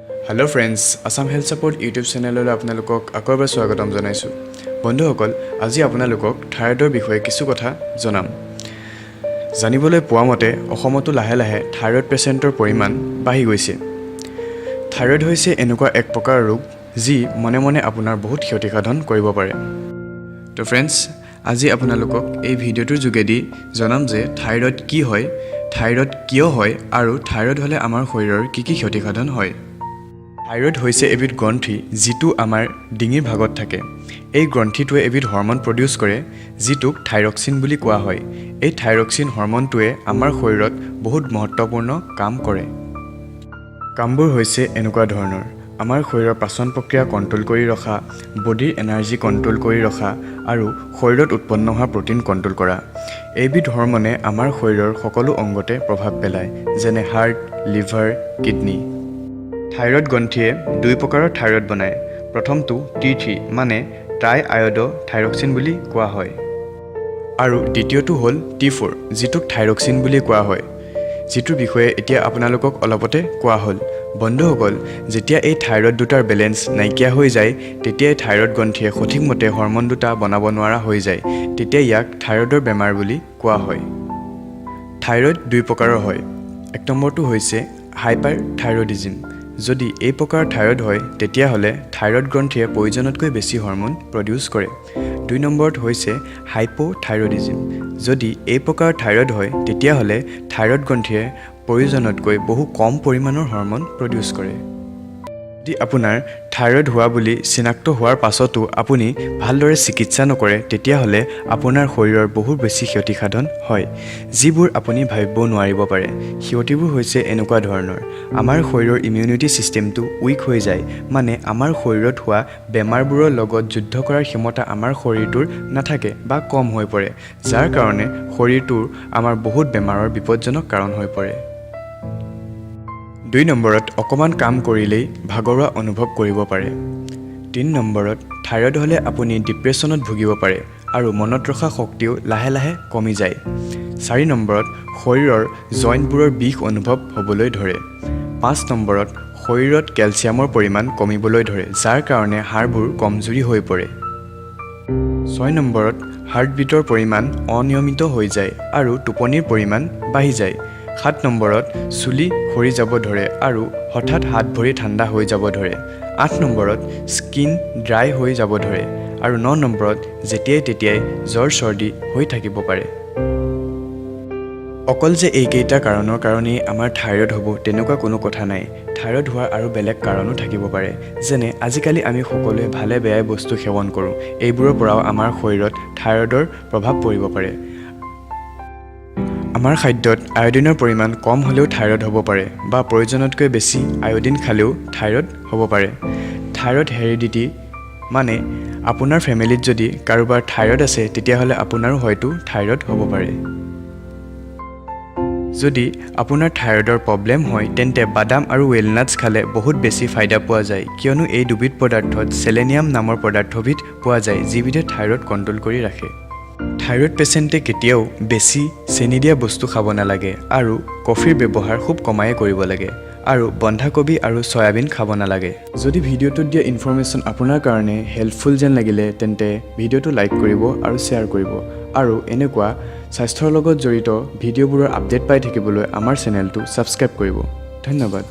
Hello friends, Assam Health Support YouTube চেনেললৈ আপোনালোকক আকৌ এবাৰ স্বাগতম জনাইছো। বন্ধুসকল, আজি আপোনালোকক থাইৰয়ডৰ বিষয়ে কিছু কথা জনাম। জানিবলৈ পোৱা মতে অসমতো লাহে লাহে থাইৰয়ড পেচেণ্টৰ পৰিমাণ বাঢ়ি গৈছে। থাইৰয়ড হৈছে এনেকুৱা এক প্ৰকাৰ ৰোগ যি মনে মনে আপোনাৰ বহুত ক্ষতিসাধন কৰিব পাৰে। তো ফ্ৰেণ্ডছ, আজি আপোনালোকক এই ভিডিঅ'টোৰ যোগেদি জনাম যে থাইৰয়ড কি হয়, থাইৰয়ড কিয় হয় আৰু থাইৰয়ড হ'লে আমাৰ শৰীৰৰ কি কি ক্ষতিসাধন হয়। থাইৰয়ড হৈছে এবিধ গ্ৰন্থি যিটো আমাৰ ডিঙিৰ ভাগত থাকে। এই গ্ৰন্থিটোৱে এবিধ হৰমন প্ৰডিউচ কৰে যিটোক থাইৰক্সিন বুলি কোৱা হয়। এই থাইৰক্সিন হৰমনটোৱে আমাৰ শৰীৰত বহুত মহত্বপূৰ্ণ কাম কৰে। কামবোৰ হৈছে এনেকুৱা ধৰণৰ: আমাৰ শৰীৰৰ পাচন প্ৰক্ৰিয়া কণ্ট্ৰল কৰি ৰখা, বডিৰ এনাৰ্জি কণ্ট্ৰল কৰি ৰখা আৰু শৰীৰত উৎপন্ন হোৱা প্ৰটিন কণ্ট্ৰল কৰা। এইবিধ হৰমনে আমাৰ শৰীৰৰ সকলো অংগতে প্ৰভাৱ পেলায়, যেনে হাৰ্ট, লিভাৰ, কিডনী। থাইৰয়ড গ্ৰন্থিয়ে দুই প্ৰকাৰৰ থাইৰয়ড বনায়। প্ৰথমটো T3 মানে ট্ৰাই আয়ড থাইৰক্সিন বুলি কোৱা হয়, আৰু দ্বিতীয়টো হ'ল T4 যিটোক থাইৰক্সিন বুলি কোৱা হয়, যিটোৰ বিষয়ে এতিয়া আপোনালোকক অলপতে কোৱা হ'ল। বন্ধুসকল, যেতিয়া এই থাইৰয়ড দুটাৰ বেলেঞ্চ নাইকিয়া হৈ যায়, তেতিয়াই থাইৰয়ড গ্ৰন্থিয়ে সঠিকমতে হৰমন দুটা বনাব নোৱাৰা হৈ যায়। তেতিয়া ইয়াক থাইৰয়ডৰ বেমাৰ বুলি কোৱা হয়। থাইৰয়ড দুই প্ৰকাৰৰ হয়। এক নম্বৰটো হৈছে হাইপাৰ থাইৰয়ডিজিম। যদি এই প্ৰকাৰৰ থাইৰয়ড হয়, তেতিয়াহ'লে থাইৰয়ড গ্ৰন্থিয়ে প্ৰয়োজনতকৈ বেছি হৰমন প্ৰডিউচ কৰে। দুই নম্বৰত হৈছে হাইপ'থাইৰয়ডিজিম। যদি এই প্ৰকাৰৰ থাইৰয়ড হয়, তেতিয়াহ'লে থাইৰয়ড গ্ৰন্থিয়ে প্ৰয়োজনতকৈ বহু কম পৰিমাণৰ হৰমন প্ৰডিউচ কৰে। যদি আপোনাৰ থাইৰয়ড হোৱা বুলি চিনাক্ত হোৱাৰ পাছতো আপুনি ভালদৰে চিকিৎসা নকৰে, তেতিয়াহ'লে আপোনাৰ শৰীৰৰ বহুত বেছি ক্ষতিসাধন হয়, যিবোৰ আপুনি ভাবিব নোৱাৰিব পাৰে। ক্ষতিবোৰ হৈছে এনেকুৱা ধৰণৰ: আমাৰ শৰীৰৰ ইমিউনিটি ছিষ্টেমটো উইক হৈ যায়, মানে আমাৰ শৰীৰত হোৱা বেমাৰবোৰৰ লগত যুদ্ধ কৰাৰ ক্ষমতা আমাৰ শৰীৰটোৰ নাথাকে বা কম হৈ পৰে, যাৰ কাৰণে শৰীৰটোৰ আমাৰ বহুত বেমাৰৰ বিপদজনক কাৰণ হৈ পৰে। দুই নম্বৰত অকণমান কাম কৰিলেই ভাগৰুৱা অনুভৱ কৰিব পাৰে। তিনি নম্বৰত থাইৰয়ড হ'লে আপুনি ডিপ্ৰেশ্যনত ভুগিব পাৰে আৰু মনত ৰখা শক্তিও লাহে লাহে কমি যায়। চাৰি নম্বৰত শৰীৰৰ জইণ্টবোৰৰ বিষ অনুভৱ হ'বলৈ ধৰে। পাঁচ নম্বৰত শৰীৰত কেলছিয়ামৰ পৰিমাণ কমিবলৈ ধৰে, যাৰ কাৰণে হাড়বোৰ কমজুৰি হৈ পৰে। ছয় নম্বৰত হাৰ্টবিটৰ পৰিমাণ অনিয়মিত হৈ যায় আৰু টোপনিৰ পৰিমাণ বাঢ়ি যায়। সাত নম্বৰত চুলি সৰি যাব ধৰে আৰু হঠাৎ হাত ভৰি ঠাণ্ডা হৈ যাব ধৰে। আঠ নম্বৰত স্কিন ড্ৰাই হৈ যাব ধৰে আৰু ন নম্বৰত যেতিয়াই তেতিয়াই জ্বৰ চৰ্দি হৈ থাকিব পাৰে। অকল যে এইকেইটা কাৰণৰ কাৰণেই আমাৰ থাইৰয়ড হ'ব তেনেকুৱা কোনো কথা নাই। থাইৰয়ড হোৱাৰ আৰু বেলেগ কাৰণো থাকিব পাৰে, যেনে আজিকালি আমি সকলোৱে ভালে বেয়াই বস্তু সেৱন কৰোঁ। এইবোৰৰ পৰাও আমাৰ শৰীৰত থাইৰয়ডৰ প্ৰভাৱ পৰিব পাৰে। আমাৰ খাদ্যত আয়ডিনৰ পৰিমাণ কম হ'লেও থাইৰয়ড হ'ব পাৰে, বা প্ৰয়োজনতকৈ বেছি আয়ডিন খালেও থাইৰয়ড হ'ব পাৰে। থাইৰয়ড হেৰিডিটি মানে আপোনাৰ ফেমিলিত যদি কাৰোবাৰ থাইৰয়ড আছে, তেতিয়াহ'লে আপোনাৰো হয়তো থাইৰয়ড হ'ব পাৰে। যদি আপোনাৰ থাইৰয়ডৰ প্ৰব্লেম হয়, তেন্তে বাদাম আৰু ৱেলনাটছ খালে বহুত বেছি ফাইদা পোৱা যায়, কিয়নো এই দুবিধ পদাৰ্থত চেলেনিয়াম নামৰ পদাৰ্থবিধ পোৱা যায়, যিবিধে থাইৰয়ড কণ্ট্ৰল কৰি ৰাখে। থাইৰয়ড পেচেণ্টে কেতিয়াও বেছি চেনি দিয়া বস্তু খাব নালাগে আৰু কফিৰ ব্যৱহাৰ খুব কমাই কৰিব লাগে, আৰু বন্ধাকবি আৰু চয়াবিন খাব নালাগে। যদি ভিডিঅ'টোত দিয়া ইনফৰমেশ্যন আপোনাৰ কাৰণে হেল্পফুল যেন লাগিলে, তেন্তে ভিডিঅ'টো লাইক কৰিব আৰু শ্বেয়াৰ কৰিব, আৰু এনেকুৱা স্বাস্থ্যৰ লগত জড়িত ভিডিঅ'বোৰৰ আপডেট পাই থাকিবলৈ আমাৰ চেনেলটো ছাবস্ক্ৰাইব কৰিব। ধন্যবাদ।